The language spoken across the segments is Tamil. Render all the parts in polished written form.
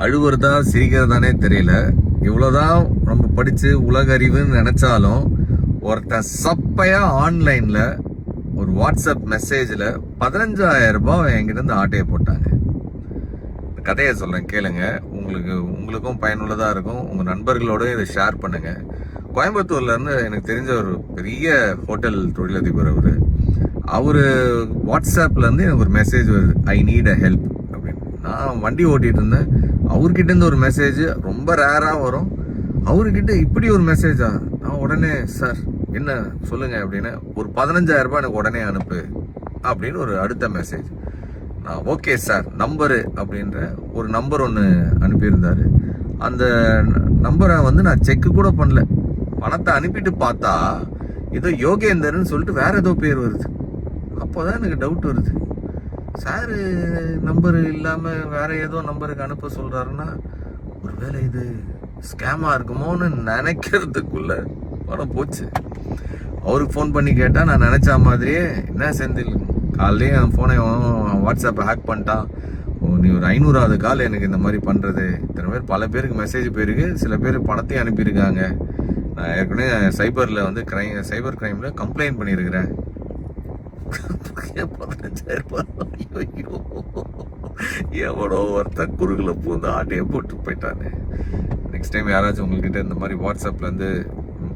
அழுவுறதா சிரிக்கிறதானே தெரியல. இவ்வளவுதான் நம்ம படிச்சு உலக அறிவுன்னு நினைச்சாலும் ஒருத்தன் சப்பையா ஆன்லைன்ல ஒரு வாட்ஸ்அப் மெசேஜ்ல 15,000 ரூபாய் என்கிட்ட இருந்து ஆட்டையை போட்டாங்க. இந்த கதையை சொல்றேன் கேளுங்க. உங்களுக்கும் பயனுள்ளதா இருக்கும். உங்க நண்பர்களோட இதை ஷேர் பண்ணுங்க. கோயம்புத்தூர்ல இருந்து எனக்கு தெரிஞ்ச ஒரு பெரிய ஹோட்டல் தொழிலதிபர் அவரு வாட்ஸ்அப்ல இருந்து எனக்கு ஒரு மெசேஜ் வருது, ஐ நீட் அ ஹெல்ப் அப்படின்னு. நான் வண்டி ஓட்டிட்டு இருந்தேன். அவர்கிட்ட இருந்து ஒரு மெசேஜ் ரொம்ப ரேரா வரும். அவர்கிட்ட இப்படி ஒரு மெசேஜா? நான் உடனே சார் என்ன சொல்லுங்க அப்படின்னு, ஒரு 15,000 ரூபாய் எனக்கு உடனே அனுப்பு அப்படின்னு ஒரு அடுத்த மெசேஜ். நான் ஓகே சார் நம்பரு அப்படின்ற ஒரு நம்பர் ஒன்று அனுப்பியிருந்தாரு. அந்த நம்பரை நான் செக் கூட பண்ணல. பணத்தை அனுப்பிட்டு பார்த்தா ஏதோ யோகேந்தர்னு சொல்லிட்டு வேற ஏதோ பேர் வருது. அப்போதான் எனக்கு டவுட் வருது, சாரு நம்பர் இல்லாம வேற ஏதோ நம்பருக்கு அனுப்ப சொல்றாருன்னா ஒருவேளை இது ஸ்கேமா இருக்குமோன்னு நினைக்கிறதுக்குள்ள பணம் போச்சு. அவருக்கு ஃபோன் பண்ணி கேட்டா நான் நினைச்ச மாதிரியே, என்ன செந்தில் காலையிலே என் போனை வாட்ஸ்அப்பை ஹேக் பண்ணிட்டான், நீ ஒரு 500வது கால் எனக்கு இந்த மாதிரி பண்றது. இத்தனை பேர் பல பேருக்கு மெசேஜ் போயிருக்கு, சில பேர் பணத்தையும் அனுப்பியிருக்காங்க. நான் ஏற்கனவே சைபர் கிரைம்ல கம்ப்ளைண்ட் பண்ணியிருக்கிறேன். 15,000 ரூபாய் எவனோ ஒருத்தன் குறுகுல பூந்து ஆட்டையை போட்டு போயிட்டானே. நெக்ஸ்ட் டைம் யாராச்சும் உங்ககிட்ட இந்த மாதிரி வாட்ஸ்அப்ல இருந்து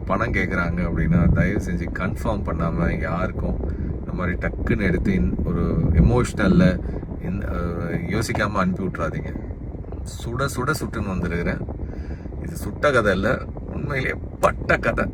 பணம் கேட்குறாங்க அப்படின்னா தயவு செஞ்சு கன்ஃபார்ம் பண்ணாம யாருக்கும் இந்த மாதிரி டக்குன்னு எடுத்து ஒரு எமோஷ்னல்ல யோசிக்காம அனுப்பி விட்றாதீங்க. சுட சுட சுட்டுன்னு வந்துருக்கிறேன். இது சுட்ட கதை இல்லை, உண்மையிலேயே பட்ட கதை.